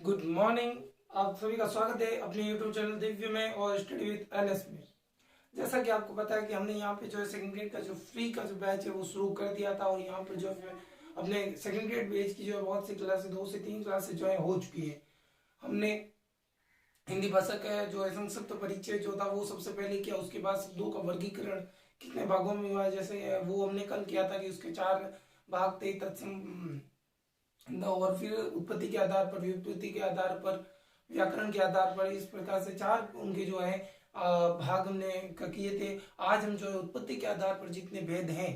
Good morning. आप सभी का स्वागत है अपने YouTube चैनल दिव्य में और स्टडी विद एनएस में। जैसा कि आपको पता है कि हमने यहाँ पे जो है सेकंड ग्रेड का जो फ्री का जो बैच है वो शुरू कर दिया था और यहाँ पर जो है अपने सेकंड ग्रेड बैच की जो है बहुत सी क्लासेस 2 से 3 क्लासेस जो है हो चुकी है। हमने हिंदी भाषा का जो है संक्षिप्त परिचय जो था वो सबसे पहले किया, उसके बाद शब्दों का वर्गीकरण कितने भागों में हुआ है जैसे वो हमने कल किया था कि उसके 4 भाग थे, तत्सम और फिर उत्पत्ति के आधार पर, व्युत्पत्ति के आधार पर, व्याकरण के आधार पर, इस प्रकार से 4 उनके जो है भाग हमने किए थे। आज हम जो है उत्पत्ति के आधार पर जितने भेद हैं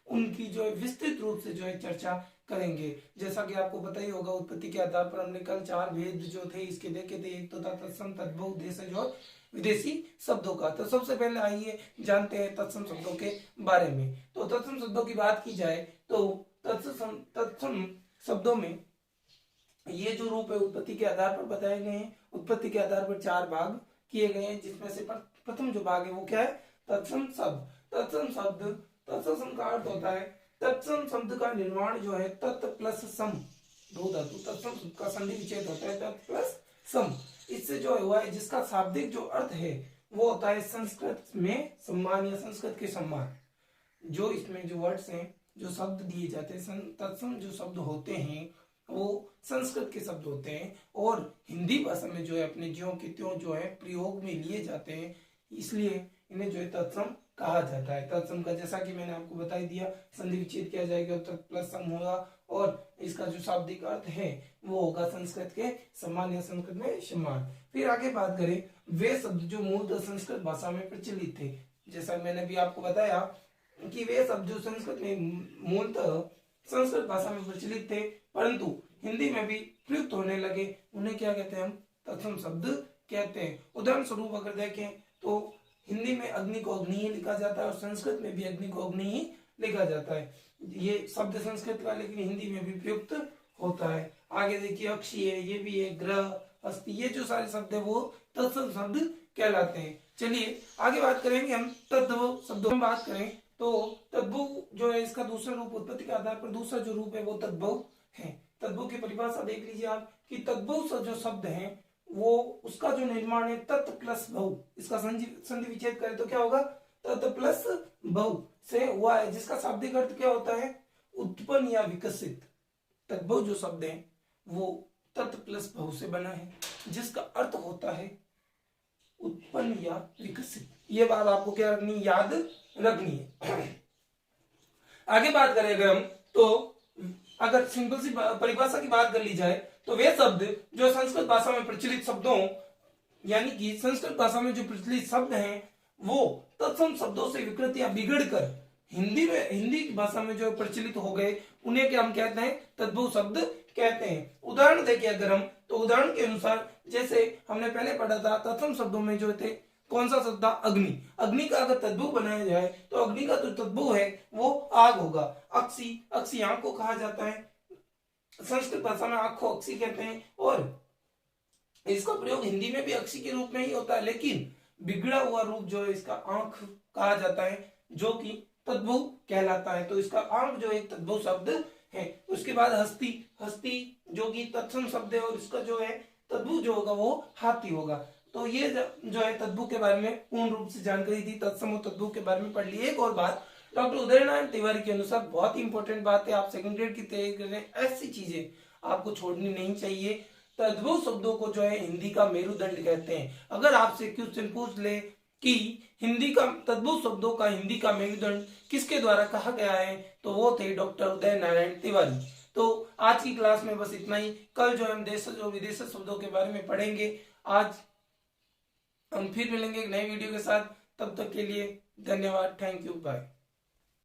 उनकी जो है विस्तृत रूप से जो है चर्चा करेंगे। जैसा कि आपको पता ही होगा उत्पत्ति के आधार पर हमने कल 4 भेद जो थे इसके देखे थे। एक तो था तत्सम, तद्भव, देशज और विदेशी शब्दों का। तो सबसे पहले आइए जानते हैं तत्सम शब्दों के बारे में। तो तत्सम शब्दों की बात की जाए तो तत्सम शब्दों में ये जो रूप है उत्पत्ति के आधार पर बताए गए हैं। उत्पत्ति के आधार पर 4 भाग किए गए हैं, जिसमें से प्रथम जो भाग है वो क्या है? तत्सम शब्द। तत्सम शब्द, तत्सम का अर्थ होता है, तत्सम शब्द का निर्माण जो है तत् प्लस सम, दो धातु तत्सम शब्द का संधि विच्छेद होता है तत् प्लस सम। इससे जो हुआ है जिसका शाब्दिक जो अर्थ है वो होता है संस्कृत में सम्मान या संस्कृत के सम्मान। जो इसमें जो वर्ड्स हैं, जो शब्द दिए जाते हैं, तत्सम जो शब्द होते हैं वो संस्कृत के शब्द होते हैं और हिंदी भाषा में जो है अपने ज्यों के त्यों जो है प्रयोग में लिए जाते हैं, इसलिए इन्हें जो है तत्सम कहा जाता है। तत्सम का जैसा कि मैंने आपको बता ही दिया, संधि विच्छेद किया जाएगा तो प्लस सम होगा और इसका जो शाब्दिक अर्थ है वो होगा संस्कृत के सम्मान या संस्कृत में सम्मान। फिर आगे बात करें वे शब्द जो मूलतः संस्कृत भाषा में प्रचलित थे, जैसा मैंने भी आपको बताया कि वे शब्द जो संस्कृत में मूलतः संस्कृत भाषा में प्रचलित थे परंतु हिंदी में भी प्रयुक्त होने लगे, उन्हें क्या कहते हैं? हम तत्सम शब्द कहते हैं। उदाहरण स्वरूप अगर देखें तो हिंदी में अग्नि को अग्नि ही लिखा जाता है और संस्कृत में भी अग्नि को अग्नि ही लिखा जाता है। ये शब्द संस्कृत का लेकिन हिंदी में भी प्रयुक्त होता है। आगे देखिए अक्षी है, ये भी है, ग्रह, अस्थि, ये जो सारे शब्द है वो तत्सम शब्द कहलाते हैं। चलिए आगे बात करेंगे हम तद्भव शब्दों में बात करें तो तद्भव जो है इसका दूसरा रूप, उत्पत्ति के आधार पर दूसरा जो रूप है वो तद्भव है। तद्भव की परिभाषा देख लीजिए आप कि तद्भव जो शब्द है वो उसका जो निर्माण है तत् प्लस भव, इसका संधि विच्छेद करें तो क्या होगा? तत् प्लस भव से हुआ है, जिसका शाब्दिक अर्थ क्या होता है? उत्पन्न या विकसित। तद्भव जो शब्द है वो तत् प्लस भव से बना है, जिसका अर्थ होता है उत्पन्न या विकसित। ये बात आपको क्या रखनी, याद रखनी है। आगे बात करें अगर हम तो अगर सिंपल सी परिभाषा की बात कर ली जाए तो वे शब्द जो संस्कृत भाषा में प्रचलित शब्दों यानी कि संस्कृत भाषा में जो प्रचलित शब्द हैं वो तत्सम शब्दों से विकृत या बिगड़कर हिंदी भाषा में जो प्रचलित हो गए उन्हें क्या हम कहते हैं? तद्भव शब्द कहते हैं। उदाहरण देखिए अगर हम तो उदाहरण के अनुसार जैसे हमने पहले पढ़ा था तत्सम शब्दों में जो थे कौन सा शब्द था? अग्नि। अग्नि का अगर तद्भव बनाया जाए तो अग्नि का जो तद्भव है वो आग होगा। अक्षी, अक्षी आंख को कहा जाता है, संस्कृत भाषा में आंख को अक्षी कहते हैं और इसका प्रयोग हिंदी में भी अक्षी के रूप में ही होता है, लेकिन बिगड़ा हुआ रूप जो है इसका आंख कहा जाता है जो कि तद्भव कहलाता है। तो इसका आंख जो एक तद्भव शब्द है। उसके बाद हस्ती, हस्ती जो कि तत्सम शब्द है और इसका जो है तद्भव जो होगा वो हाथी होगा। तो ये जो है तद्भव के बारे में पूर्ण रूप से जानकारी दी, तत्सम और तद्भव के बारे में पढ़ ली। एक और बात डॉक्टर उदय नारायण तिवारी के अनुसार बहुत ही इंपॉर्टेंट बात है, आप सेकंड ग्रेड की तैयारी कर रहे हैं, ऐसी चीजें आपको छोड़नी नहीं चाहिए। तद्भव शब्दों को जो है हिंदी का मेरुदंड कहते हैं। अगर आपसे क्वेश्चन पूछ ले कि हिंदी का तद्भव शब्दों का हिंदी का मेरुदंड किसके द्वारा कहा गया है तो वो थे डॉक्टर उदय नारायण तिवारी। तो आज की क्लास में बस इतना ही। कल जो हम देशज और विदेशज शब्दों के बारे में पढ़ेंगे। आज हम फिर मिलेंगे एक नई वीडियो के साथ, तब तक के लिए धन्यवाद। Thank you, bye.